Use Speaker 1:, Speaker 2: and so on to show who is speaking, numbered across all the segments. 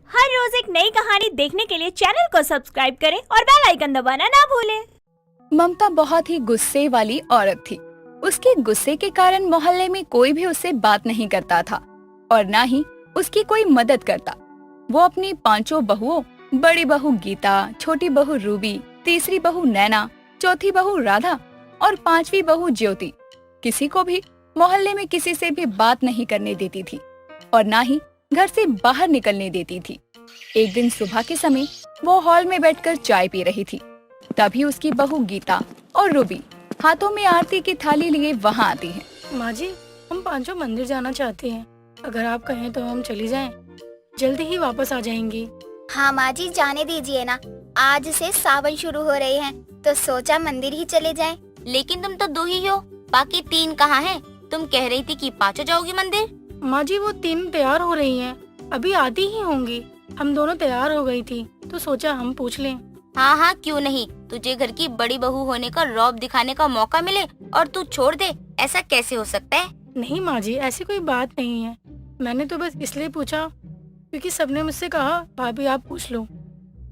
Speaker 1: हर रोज एक नई कहानी देखने के लिए चैनल को सब्सक्राइब करें और बेल आइकन दबाना ना भूलें।
Speaker 2: ममता बहुत ही गुस्से वाली औरत थी। उसके गुस्से के कारण मोहल्ले में कोई भी उससे बात नहीं करता था और न ही उसकी कोई मदद करता। वो अपनी पांचों बहुओं, बड़ी बहू गीता, छोटी बहू रूबी, तीसरी बहू नैना, चौथी बहू राधा और पांचवी बहू ज्योति, किसी को भी मोहल्ले में किसी से भी बात नहीं करने देती थी और न ही घर से बाहर निकलने देती थी। एक दिन सुबह के समय वो हॉल में बैठकर चाय पी रही थी। तभी उसकी बहू गीता और रूबी हाथों में आरती की थाली लिए वहाँ आती हैं।
Speaker 3: माँ जी, हम पांचों मंदिर जाना चाहते हैं। अगर आप कहें तो हम चली जाएं। जल्दी ही वापस आ जाएंगी।
Speaker 4: हाँ माँ जी, जाने दीजिए ना। आज से सावन शुरू हो रहे हैं तो सोचा मंदिर ही चले जाएं।
Speaker 5: लेकिन तुम तो 2 ही हो, बाकी 3 कहाँ हैं? तुम कह रही थी कि 5 जाओगी मंदिर।
Speaker 3: माँ जी, वो 3 तैयार हो रही हैं, अभी आती ही होंगी। हम दोनों तैयार हो गई थी तो सोचा हम पूछ लें।
Speaker 5: हाँ हाँ, क्यों नहीं। तुझे घर की बड़ी बहू होने का रौब दिखाने का मौका मिले और तू छोड़ दे, ऐसा कैसे हो सकता है?
Speaker 3: नहीं माँ जी, ऐसी कोई बात नहीं है। मैंने तो बस इसलिए पूछा क्योंकि सबने मुझसे कहा भाभी आप पूछ लो।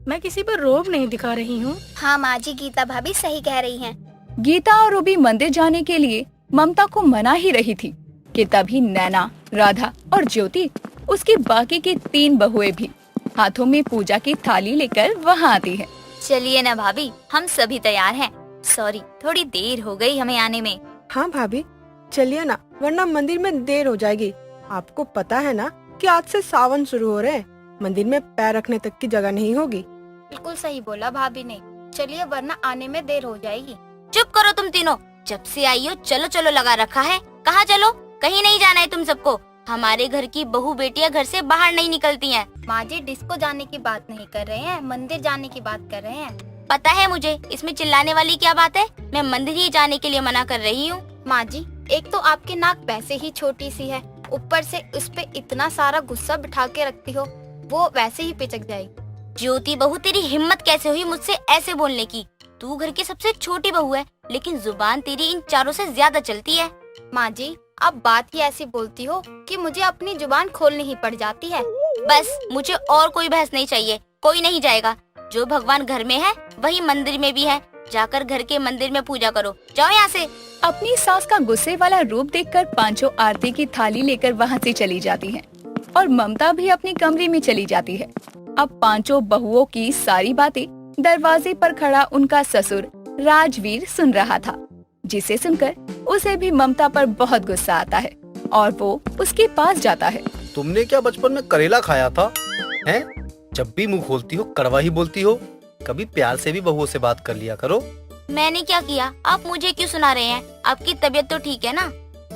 Speaker 3: मैं किसी पर रौब नहीं दिखा रही हूँ।
Speaker 4: हाँ माँ जी, गीता भाभी सही कह रही हैं।
Speaker 2: गीता और रूबी मंदिर जाने के लिए ममता को मना ही रही थी कि तभी नैना, राधा और ज्योति, उसकी बाकी की 3 बहुएं भी हाथों में पूजा की थाली लेकर वहाँ आती हैं।
Speaker 5: चलिए ना भाभी, हम सभी तैयार हैं। सॉरी, थोड़ी देर हो गई हमें आने में।
Speaker 6: हाँ भाभी, चलिए ना, वरना मंदिर में देर हो जाएगी। आपको पता है ना कि आज से सावन शुरू हो रहे हैं। मंदिर में पैर रखने तक की जगह नहीं होगी।
Speaker 4: बिल्कुल सही बोला भाभी ने। चलिए वरना आने में देर हो जाएगी।
Speaker 5: चुप करो तुम तीनों, जब से आई हो चलो चलो लगा रखा है। कहाँ चलो? कहीं नहीं जाना है तुम सबको। हमारे घर की बहू बेटियां घर से बाहर नहीं निकलती हैं।
Speaker 4: माँ जी, डिस्को जाने की बात नहीं कर रहे हैं, मंदिर जाने की बात कर रहे हैं।
Speaker 5: पता है मुझे, इसमें चिल्लाने वाली क्या बात है? मैं मंदिर ही जाने के लिए मना कर रही हूँ।
Speaker 4: माँ जी, एक तो आपकी नाक वैसे ही छोटी सी है, ऊपर से उस पे इतना सारा गुस्सा बिठा के रखती हो, वो वैसे ही पिचक जाएगी।
Speaker 5: ज्योति बहू, तेरी हिम्मत कैसे हुई मुझसे ऐसे बोलने की? तू घर की सबसे छोटी बहू है, लेकिन जुबान तेरी इन चारों से ज्यादा चलती है।
Speaker 4: माँ जी, आप बात ही ऐसी बोलती हो कि मुझे अपनी जुबान खोलनी ही पड़ जाती है।
Speaker 5: बस, मुझे और कोई बहस नहीं चाहिए। कोई नहीं जाएगा। जो भगवान घर में है वही मंदिर में भी है। जाकर घर के मंदिर में पूजा करो। जाओ यहाँ से।
Speaker 2: अपनी सास का गुस्से वाला रूप देखकर पांचों आरती की थाली लेकर वहाँ से चली जाती हैं और ममता भी अपने कमरे में चली जाती है। अब पांचों बहुओं की सारी बातें दरवाजे पर खड़ा उनका ससुर राजवीर सुन रहा था, जिसे सुनकर उसे भी ममता पर बहुत गुस्सा आता है और वो उसके पास जाता है।
Speaker 7: तुमने क्या बचपन में करेला खाया था? हैं? जब भी मुंह खोलती हो कड़वा ही बोलती हो। कभी प्यार से भी बहुओं से बात कर लिया करो।
Speaker 5: मैंने क्या किया? आप मुझे क्यों सुना रहे हैं? आपकी तबीयत तो ठीक है ना?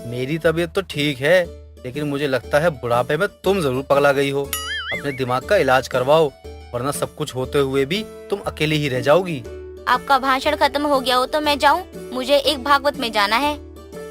Speaker 7: मेरी तबीयत तो ठीक है, लेकिन मुझे लगता है बुढ़ापे में तुम जरूर पगला गई हो। अपने दिमाग का इलाज करवाओ, वरना सब कुछ होते हुए भी तुम अकेली ही रह जाओगी।
Speaker 5: आपका भाषण खत्म हो गया हो तो मैं जाऊँ? मुझे एक भागवत में जाना है।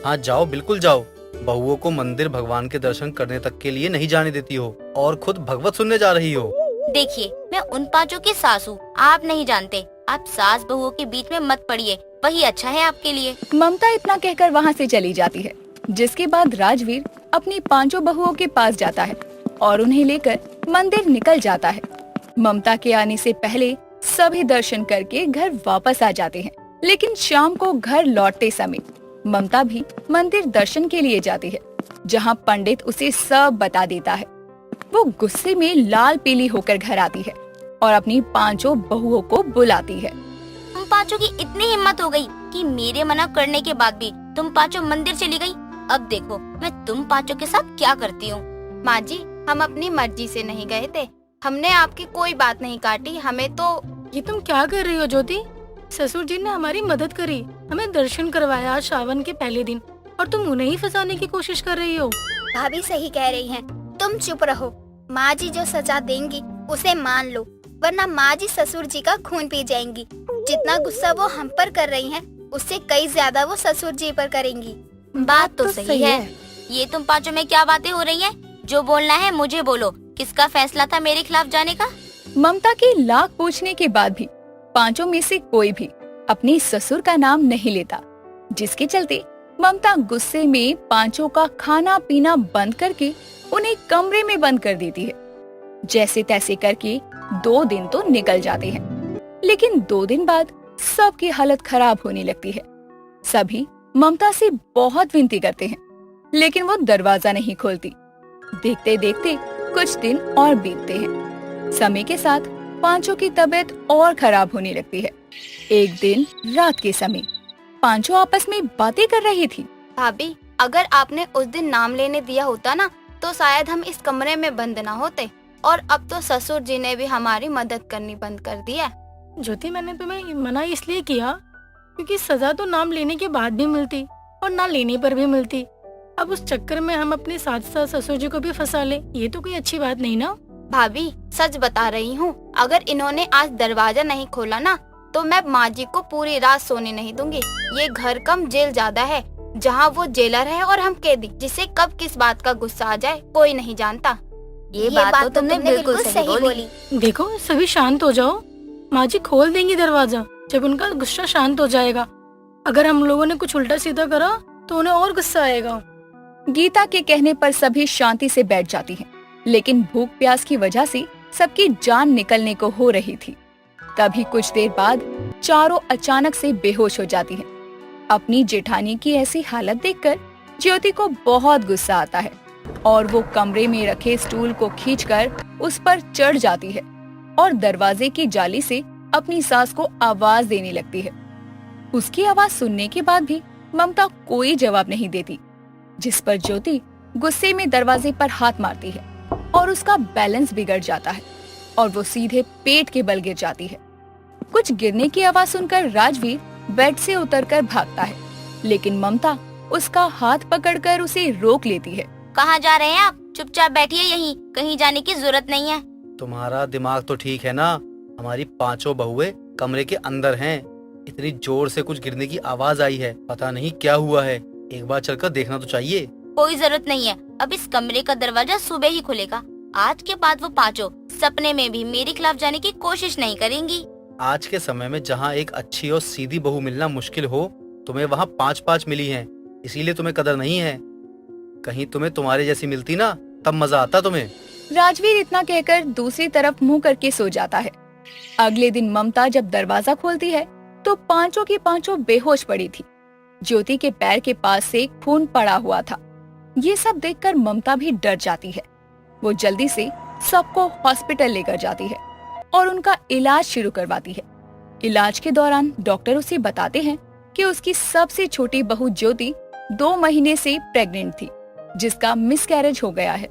Speaker 7: हाँ जाओ, बिल्कुल जाओ। बहुओं को मंदिर भगवान के दर्शन करने तक के लिए नहीं जाने देती हो और खुद भगवत सुनने जा रही हो।
Speaker 5: देखिए, मैं उन 5 की सास हूँ, आप नहीं जानते। आप सास बहुओं के बीच में मत पड़िए, वही अच्छा है आपके लिए।
Speaker 2: ममता इतना कहकर वहाँ से चली जाती है, जिसके बाद राजवीर अपनी पांचों बहुओं के पास जाता है और उन्हें लेकर मंदिर निकल जाता है। ममता के आने से पहले सभी दर्शन करके घर वापस आ जाते हैं, लेकिन शाम को घर लौटते समय ममता भी मंदिर दर्शन के लिए जाती है, जहाँ पंडित उसे सब बता देता है। वो गुस्से में लाल पीली होकर घर आती है और अपनी पांचों बहुओं को बुलाती है।
Speaker 5: तुम 5 की इतनी हिम्मत हो गई कि मेरे मना करने के बाद भी तुम 5 मंदिर चली गई। अब देखो मैं तुम 5 के साथ क्या करती हूँ।
Speaker 4: माँ जी, हम अपनी मर्जी से नहीं गए थे, हमने आपकी कोई बात नहीं काटी। हमें तो
Speaker 3: ये तुम क्या कर रही हो ज्योति? ससुर जी ने हमारी मदद करी, हमें दर्शन करवाया आज सावन के पहले दिन, और तुम उन्हें ही फंसाने की कोशिश कर रही हो।
Speaker 4: भाभी सही कह रही हैं, तुम चुप रहो। माँ जी जो सजा देंगी उसे मान लो, वरना माँ जी ससुर जी का खून पी जाएंगी। जितना गुस्सा वो हम पर कर रही हैं, उससे कई ज्यादा वो ससुर जी पर करेंगी।
Speaker 5: बात तो सही है। ये तुम 5 में क्या बातें हो रही हैं? जो बोलना है मुझे बोलो। किसका फैसला था मेरे खिलाफ जाने का?
Speaker 2: ममता के लाख पूछने के बाद भी पांचों में से कोई भी अपने ससुर का नाम नहीं लेता, जिसके चलते ममता गुस्से में पांचों का खाना पीना बंद करके उन्हें कमरे में बंद कर देती है। जैसे तैसे करके 2 दिन तो निकल जाते हैं, लेकिन 2 दिन बाद सबकी हालत खराब होने लगती है। सभी ममता से बहुत विनती करते हैं, लेकिन वो दरवाजा नहीं खोलती। देखते देखते कुछ दिन और बीतते हैं। समय के साथ पांचों की तबीयत और खराब होने लगती है। एक दिन रात के समय पांचों आपस में बातें कर रही थी।
Speaker 4: भाभी, अगर आपने उस दिन नाम लेने दिया होता ना, तो शायद हम इस कमरे में बंद ना होते। और अब तो ससुर जी ने भी हमारी मदद करनी बंद कर दी है।
Speaker 3: ज्योति, मैंने तुम्हें मना इसलिए किया क्योंकि सजा तो नाम लेने के बाद भी मिलती और ना लेने पर भी मिलती। अब उस चक्कर में हम अपने साथ साथ ससुर जी को भी फंसा ले, ये तो कोई अच्छी बात नहीं ना।
Speaker 4: भाभी, सच बता रही हूँ, अगर इन्होंने आज दरवाजा नहीं खोला ना, तो मैं माँ जी को पूरी रात सोने नहीं दूंगी। ये घर कम जेल ज्यादा है, जहाँ वो जेलर है और हम कैदी, जिसे कब किस बात का गुस्सा आ जाए कोई नहीं जानता।
Speaker 5: ये बात तो तुमने बिल्कुल सही बोली।
Speaker 3: देखो, सभी शांत हो जाओ। माँ जी खोल देंगी दरवाजा जब उनका गुस्सा शांत हो जाएगा। अगर हम लोगों ने कुछ उल्टा सीधा करा तो उन्हें और गुस्सा आएगा।
Speaker 2: गीता के कहने पर सभी शांति से बैठ जाती हैं, लेकिन भूख प्यास की वजह से सबकी जान निकलने को हो रही थी। तभी कुछ देर बाद चारों अचानक से बेहोश हो जाती हैं। अपनी जेठानी की ऐसी हालत देखकर ज्योति को बहुत गुस्सा आता है और वो कमरे में रखे स्टूल को खींचकर उस पर चढ़ जाती है और दरवाजे की जाली से अपनी सास को आवाज देने लगती है। उसकी आवाज सुनने के बाद भी ममता कोई जवाब नहीं देती, जिस पर ज्योति गुस्से में दरवाजे पर हाथ मारती है और उसका बैलेंस बिगड़ जाता है और वो सीधे पेट के बल गिर जाती है। कुछ गिरने की आवाज सुनकर राजवीर बेड से उतरकर भागता है, लेकिन ममता उसका हाथ पकड़कर उसे रोक लेती है।
Speaker 5: कहाँ जा रहे हैं आप? चुपचाप बैठिए यहीं, कहीं जाने की जरूरत नहीं है।
Speaker 7: तुम्हारा दिमाग तो ठीक है ना, हमारी पांचों बहुएं कमरे के अंदर हैं। इतनी जोर से कुछ गिरने की आवाज आई है, पता नहीं क्या हुआ है। एक बार चलकर देखना तो चाहिए।
Speaker 5: कोई जरूरत नहीं है, अब इस कमरे का दरवाजा सुबह ही खुलेगा। आज के बाद वो पांचों सपने में भी मेरे खिलाफ जाने की कोशिश नहीं करेंगी।
Speaker 7: आज के समय में जहाँ एक अच्छी और सीधी बहू मिलना मुश्किल हो, तुम्हें वहाँ 5-5 मिली हैं, इसीलिए तुम्हें कदर नहीं है। कहीं तुम्हें तुम्हारे जैसी मिलती ना, तब मजा आता तुम्हें।
Speaker 2: राजवीर इतना कहकर दूसरी तरफ मुंह करके सो जाता है। अगले दिन ममता जब दरवाजा खोलती है तो पांचों की पांचों बेहोश पड़ी थी। ज्योति के पैर के पास से खून पड़ा हुआ था। ये सब देखकर ममता भी डर जाती है। वो जल्दी से सबको हॉस्पिटल लेकर जाती है और उनका इलाज शुरू करवाती है। इलाज के दौरान डॉक्टर उसे बताते हैं कि उसकी सबसे छोटी बहू ज्योति 2 महीने से प्रेग्नेंट थी, जिसका मिसकैरेज हो गया है।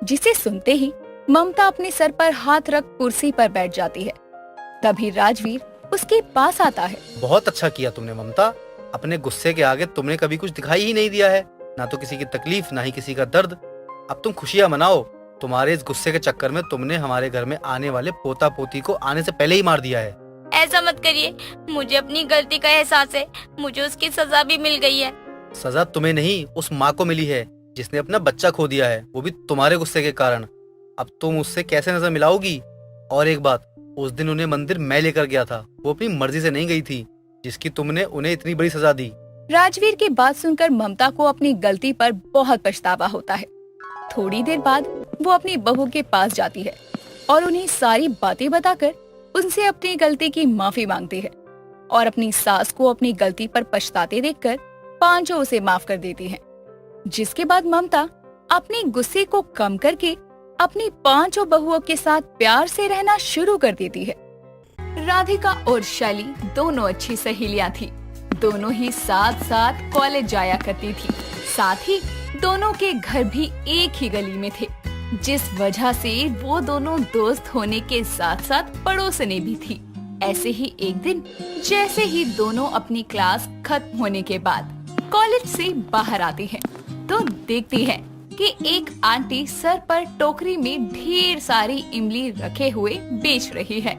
Speaker 2: जिसे सुनते ही ममता अपने सर पर हाथ रख कुर्सी पर बैठ जाती है। तभी राजवीर उसके पास आता है।
Speaker 7: बहुत अच्छा किया तुमने ममता, अपने गुस्से के आगे तुमने कभी कुछ दिखाई ही नहीं दिया है, ना तो किसी की तकलीफ ना ही किसी का दर्द। अब तुम खुशियाँ मनाओ। तुम्हारे इस गुस्से के चक्कर में तुमने हमारे घर में आने वाले पोता पोती को आने से पहले ही मार दिया है।
Speaker 5: ऐसा मत करिए, मुझे अपनी गलती का एहसास है, मुझे उसकी सजा भी मिल गई है।
Speaker 7: सजा तुम्हें नहीं, उस माँ को मिली है जिसने अपना बच्चा खो दिया है, वो भी तुम्हारे गुस्से के कारण। अब तुम उससे कैसे नजर मिलाओगी? और एक बात, उस दिन उन्हें मंदिर मैं लेकर गया था, वो अपनी मर्जी से नहीं गई थी, जिसकी तुमने उन्हें इतनी बड़ी सजा दी।
Speaker 2: राजवीर की बात सुनकर ममता को अपनी गलती पर बहुत पछतावा होता है। थोड़ी देर बाद वो अपनी बहू के पास जाती है और उन्हें सारी बातें बताकर उनसे अपनी गलती की माफी मांगती है और अपनी सास को अपनी गलती पर पछताते देखकर पांचों उसे माफ कर देती हैं। जिसके बाद ममता अपने गुस्से को कम करके अपनी पांचों बहुओं के साथ प्यार से रहना शुरू कर देती है। राधिका और शैली दोनों अच्छी सहेलियां थी। दोनों ही साथ साथ कॉलेज जाया करती थी। साथ ही दोनों के घर भी एक ही गली में थे, जिस वजह से वो दोनों दोस्त होने के साथ साथ पड़ोसने भी थी। ऐसे ही एक दिन जैसे ही दोनों अपनी क्लास खत्म होने के बाद कॉलेज से बाहर आती हैं, तो देखती हैं कि एक आंटी सर पर टोकरी में ढेर सारी इमली रखे हुए बेच रही है।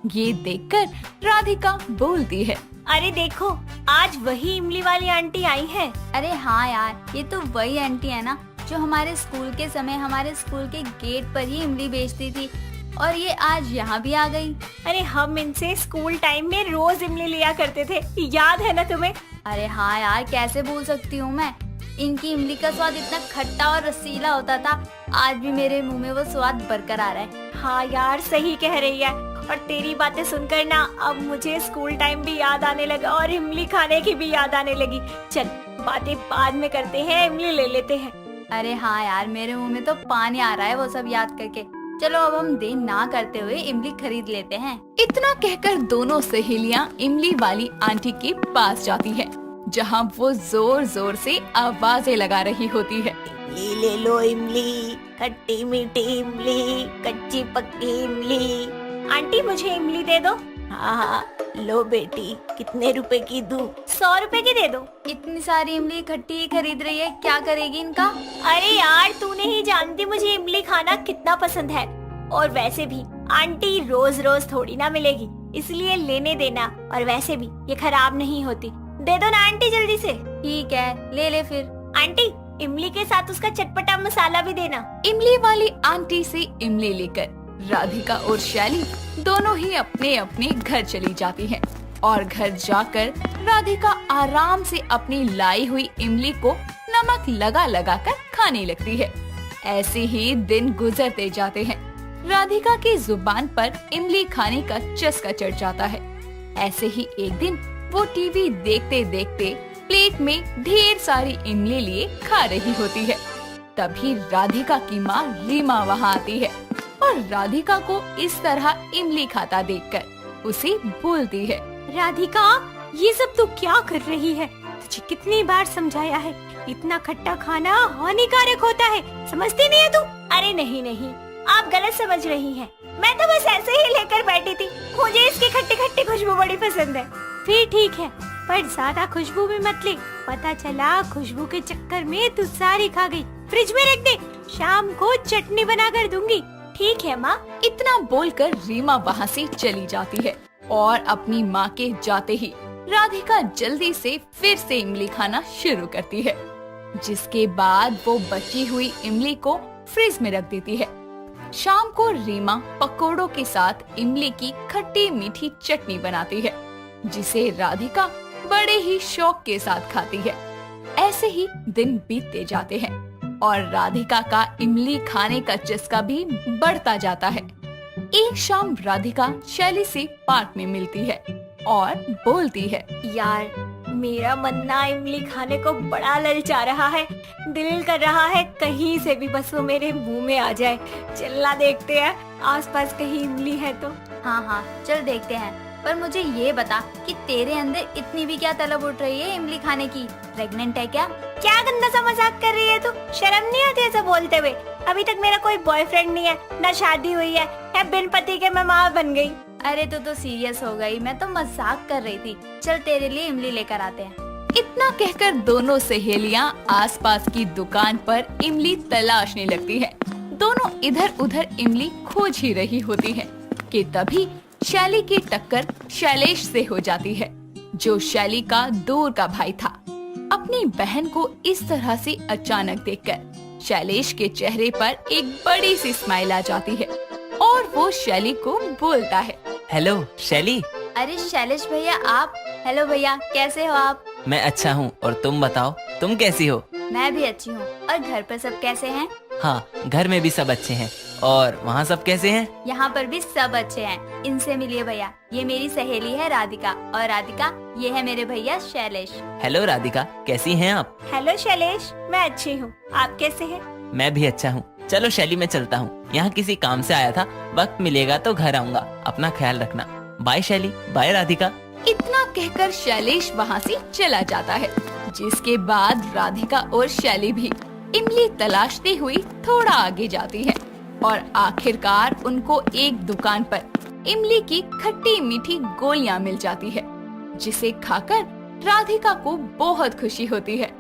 Speaker 2: ये देखकर राधिका बोलती है,
Speaker 1: अरे देखो, आज वही इमली वाली आंटी आई है।
Speaker 8: अरे हाँ यार, ये तो वही आंटी है ना जो हमारे स्कूल के समय हमारे स्कूल के गेट पर ही इमली बेचती थी, और ये आज यहाँ भी आ गई।
Speaker 1: अरे हम इनसे स्कूल टाइम में रोज इमली लिया करते थे, याद है ना तुम्हें?
Speaker 8: अरे हाँ यार, कैसे भूल सकती हूँ मैं। इनकी इमली का स्वाद इतना खट्टा और रसीला होता था, आज भी मेरे मुंह में वो स्वाद बरकरार है।
Speaker 1: हाँ यार, सही कह रही है। और तेरी बातें सुनकर ना अब मुझे स्कूल टाइम भी याद आने लगा और इमली खाने की भी याद आने लगी। चल बातें बाद में करते हैं, इमली ले लेते हैं।
Speaker 8: अरे हाँ यार, मेरे मुंह में तो पानी आ रहा है वो सब याद करके। चलो अब हम देर ना करते हुए इमली खरीद लेते हैं।
Speaker 2: इतना कहकर दोनों सहेलियां इमली वाली आंटी के पास जाती है, जहां वो जोर जोर से आवाजें लगा रही होती है।
Speaker 1: इमली ले लो इमली, खट्टी मीठी इमली, कच्ची पक्की इमली। आंटी मुझे इमली दे दो। हाँ लो बेटी, कितने रुपए की दूं? 100 रुपए की दे दो।
Speaker 8: इतनी सारी इमली खट्टी ही खरीद रही है, क्या करेगी इनका?
Speaker 1: अरे यार, तू नहीं जानती मुझे इमली खाना कितना पसंद है। और वैसे भी आंटी रोज रोज थोड़ी ना मिलेगी, इसलिए लेने देना। और वैसे भी ये खराब नहीं होती। दे दो ना आंटी जल्दी से।
Speaker 8: ठीक है, ले ले फिर।
Speaker 1: आंटी इमली के साथ उसका चटपटा मसाला भी देना।
Speaker 2: इमली वाली आंटी से इमली लेकर राधिका और शैली दोनों ही अपने अपने घर चली जाती हैं। और घर जाकर राधिका आराम से अपनी लाई हुई इमली को नमक लगा लगा कर खाने लगती है। ऐसे ही दिन गुजरते जाते हैं। राधिका की जुबान पर इमली खाने का चस्का चढ़ जाता है। ऐसे ही एक दिन वो टीवी देखते देखते प्लेट में ढेर सारी इमली लिए खा रही होती है। तभी राधिका की माँ रीमा वहाँ आती है और राधिका को इस तरह इमली खाता देखकर उसे बोलती है,
Speaker 1: राधिका, ये सब तू क्या कर रही है? तुझे कितनी बार समझाया है, इतना खट्टा खाना हानिकारक होता है, समझती नहीं है तू? अरे नहीं नहीं, आप गलत समझ रही हैं। मैं तो बस ऐसे ही लेकर बैठी थी, मुझे इसकी खट्टी खट्टी खुशबू बड़ी पसंद है। फिर ठीक है, पर ज्यादा खुशबू भी मत ले। पता चला खुशबू के चक्कर में तू सारी खा गई। फ्रिज में रख दे, शाम को चटनी बना कर दूंगी। ठीक है माँ।
Speaker 2: इतना बोलकर रीमा वहाँ से चली जाती है और अपनी माँ के जाते ही राधिका जल्दी से फिर से इमली खाना शुरू करती है, जिसके बाद वो बची हुई इमली को फ्रिज में रख देती है। शाम को रीमा पकोड़ों के साथ इमली की खट्टी मीठी चटनी बनाती है, जिसे राधिका बड़े ही शौक के साथ खाती है। ऐसे ही दिन बीतते जाते हैं और राधिका का इमली खाने का चस्का भी बढ़ता जाता है। एक शाम राधिका शैली से पार्क में मिलती है और बोलती है,
Speaker 1: यार मेरा मन ना इमली खाने को बड़ा ललचा रहा है। दिल कर रहा है कहीं से भी बस वो मेरे मुंह में आ जाए। चलना देखते हैं आसपास कहीं इमली है तो।
Speaker 8: हाँ हाँ, चल देखते हैं। पर मुझे ये बता कि तेरे अंदर इतनी भी क्या तलब उठ रही है इमली खाने की? प्रेग्नेंट है क्या?
Speaker 1: क्या गंदा सा मजाक कर रही है तू? शर्म नहीं आती ऐसा बोलते हुए? अभी तक मेरा कोई बॉयफ्रेंड नहीं है, ना शादी हुई है, या बिन पति के मैं माँ बन गई।
Speaker 8: अरे तू तो सीरियस हो गई, मैं तो मजाक कर रही थी। चल तेरे लिए इमली लेकर आते हैं।
Speaker 2: इतना कहकर दोनों सहेलियां आसपास की दुकान पर इमली तलाशने लगती हैं। दोनों इधर उधर इमली खोज ही रही होती हैं कि तभी शैली की टक्कर शैलेश से हो जाती है, जो शैली का दूर का भाई था। अपनी बहन को इस तरह से अचानक देखकर शैलेश के चेहरे पर एक बड़ी सी स्माइल आ जाती है और वो शैली को बोलता है,
Speaker 9: हेलो शैली।
Speaker 8: अरे शैलेश भैया आप? हेलो भैया, कैसे हो आप?
Speaker 9: मैं अच्छा हूँ, और तुम बताओ, तुम कैसी हो?
Speaker 8: मैं भी अच्छी हूँ। और घर पर सब कैसे हैं?
Speaker 9: हाँ, घर में भी सब अच्छे हैं। और वहाँ सब कैसे हैं?
Speaker 8: यहाँ पर भी सब अच्छे हैं। इनसे मिलिए भैया, ये मेरी सहेली है राधिका, और राधिका ये है मेरे भैया शैलेश।
Speaker 9: हेलो राधिका, कैसी हैं आप?
Speaker 1: हेलो शैलेश, मैं अच्छी हूँ, आप कैसे हैं?
Speaker 9: मैं भी अच्छा हूँ। चलो शैली, मैं चलता हूँ, यहाँ किसी काम से आया था। वक्त मिलेगा तो घर आऊँगा, अपना ख्याल रखना। बाय शैली, बाय राधिका।
Speaker 2: इतना कहकर शैलेश वहाँ से चला जाता है, जिसके बाद राधिका और शैली भी इमली तलाशती हुई थोड़ा आगे जाती है और आखिरकार उनको एक दुकान पर इमली की खट्टी मीठी गोलियां मिल जाती है, जिसे खाकर राधिका को बहुत खुशी होती है।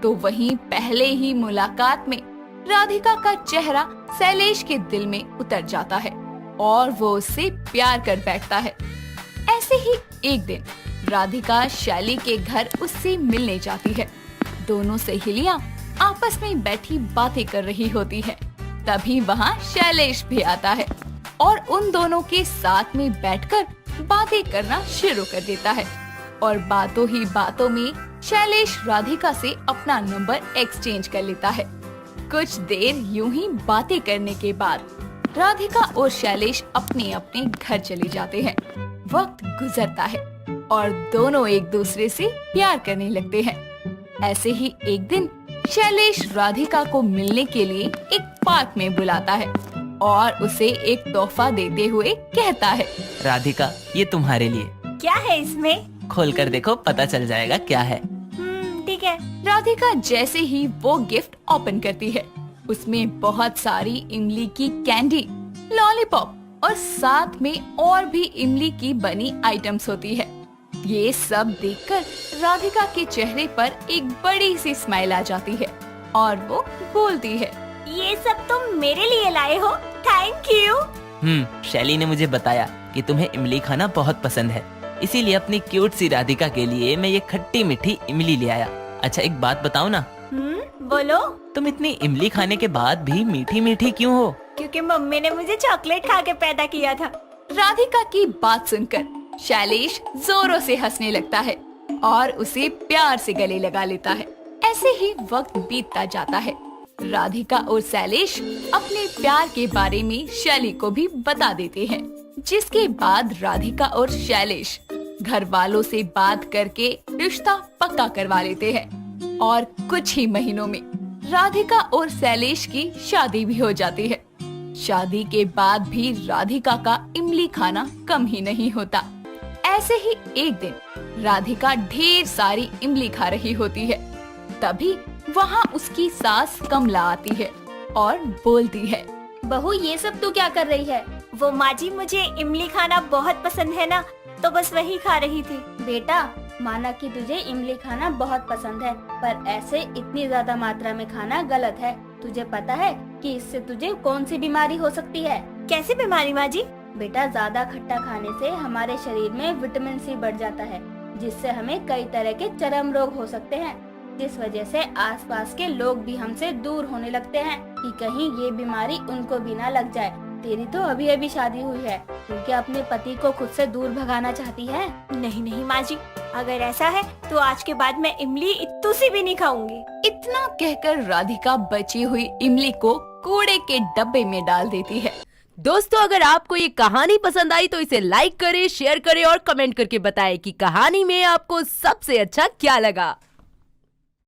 Speaker 2: तो वहीं पहले ही मुलाकात में राधिका का चेहरा शैलेश के दिल में उतर जाता है और वो उससे प्यार कर बैठता है। ऐसे ही एक दिन राधिका शैली के घर उससे मिलने जाती है। दोनों सहेलियां आपस में बैठी बातें कर रही होती है। तभी वहाँ शैलेश भी आता है और उन दोनों के साथ में बैठकर बातें करना शुरू कर देता है। और बातों ही बातों में शैलेश राधिका से अपना नंबर एक्सचेंज कर लेता है। कुछ देर यूं ही बातें करने के बाद राधिका और शैलेश अपने अपने घर चले जाते हैं। वक्त गुजरता है और दोनों एक दूसरे से प्यार करने लगते हैं। ऐसे ही एक दिन शैलेश राधिका को मिलने के लिए एक पार्क में बुलाता है और उसे एक तोहफा देते हुए कहता है,
Speaker 9: राधिका, ये तुम्हारे लिए।
Speaker 1: क्या है इसमें?
Speaker 9: खोल कर देखो, पता चल जाएगा क्या है।
Speaker 1: ठीक है।
Speaker 2: राधिका जैसे ही वो गिफ्ट ओपन करती है, उसमें बहुत सारी इमली की कैंडी, लॉलीपॉप और साथ में और भी इमली की बनी आइटम्स होती है। ये सब देखकर राधिका के चेहरे पर एक बड़ी सी स्माइल आ जाती है और वो बोलती है,
Speaker 1: ये सब तुम मेरे लिए लाए हो, थैंक यू।
Speaker 9: शैली ने मुझे बताया कि तुम्हें इमली खाना बहुत पसंद है, इसीलिए अपनी क्यूट सी राधिका के लिए मैं ये खट्टी मीठी इमली ले आया। अच्छा, एक बात बताओ ना,
Speaker 1: बोलो।
Speaker 9: तुम इतनी इमली खाने के बाद भी मीठी मीठी क्यों हो?
Speaker 1: क्योंकि मम्मी ने मुझे चॉकलेट खा के पैदा किया था।
Speaker 2: राधिका की बात सुनकर शैलेश जोरों से हंसने लगता है और उसे प्यार से गले लगा लेता है। ऐसे ही वक्त बीतता जाता है। राधिका और शैलेश अपने प्यार के बारे में शैली को भी बता देते हैं, जिसके बाद राधिका और शैलेश घर वालों से बात करके रिश्ता पक्का करवा लेते हैं और कुछ ही महीनों में राधिका और शैलेश की शादी भी हो जाती है। शादी के बाद भी राधिका का इमली खाना कम ही नहीं होता। ऐसे ही एक दिन राधिका ढेर सारी इमली खा रही होती है। तभी वहाँ उसकी सास कमला आती है और बोलती है,
Speaker 4: बहू, ये सब तू क्या कर रही है?
Speaker 1: वो माँ जी, मुझे इमली खाना बहुत पसंद है ना, तो बस वही खा रही थी।
Speaker 4: बेटा, माना कि तुझे इमली खाना बहुत पसंद है, पर ऐसे इतनी ज्यादा मात्रा में खाना गलत है। तुझे पता है कि इससे तुझे कौन सी बीमारी हो सकती है?
Speaker 1: कैसी बीमारी माँ जी?
Speaker 4: बेटा, ज्यादा खट्टा खाने से हमारे शरीर में विटामिन सी बढ़ जाता है, जिससे हमें कई तरह के चर्म रोग हो सकते हैं, जिस वजह से आसपास के लोग भी हमसे दूर होने लगते हैं कि कहीं ये बीमारी उनको भी ना लग जाए। तेरी तो अभी अभी शादी हुई है, तू क्या अपने पति को खुद से दूर भगाना चाहती है?
Speaker 1: नहीं नहीं माँ जी, अगर ऐसा है तो आज के बाद मैं इमली इत्तू सी भी नहीं खाऊंगी।
Speaker 2: इतना कहकर राधिका बची हुई इमली को कूड़े के डब्बे में डाल देती है।
Speaker 10: दोस्तों, अगर आपको ये कहानी पसंद आई तो इसे लाइक करें, शेयर करें और कमेंट करके बताएं कि कहानी में आपको सबसे अच्छा क्या लगा।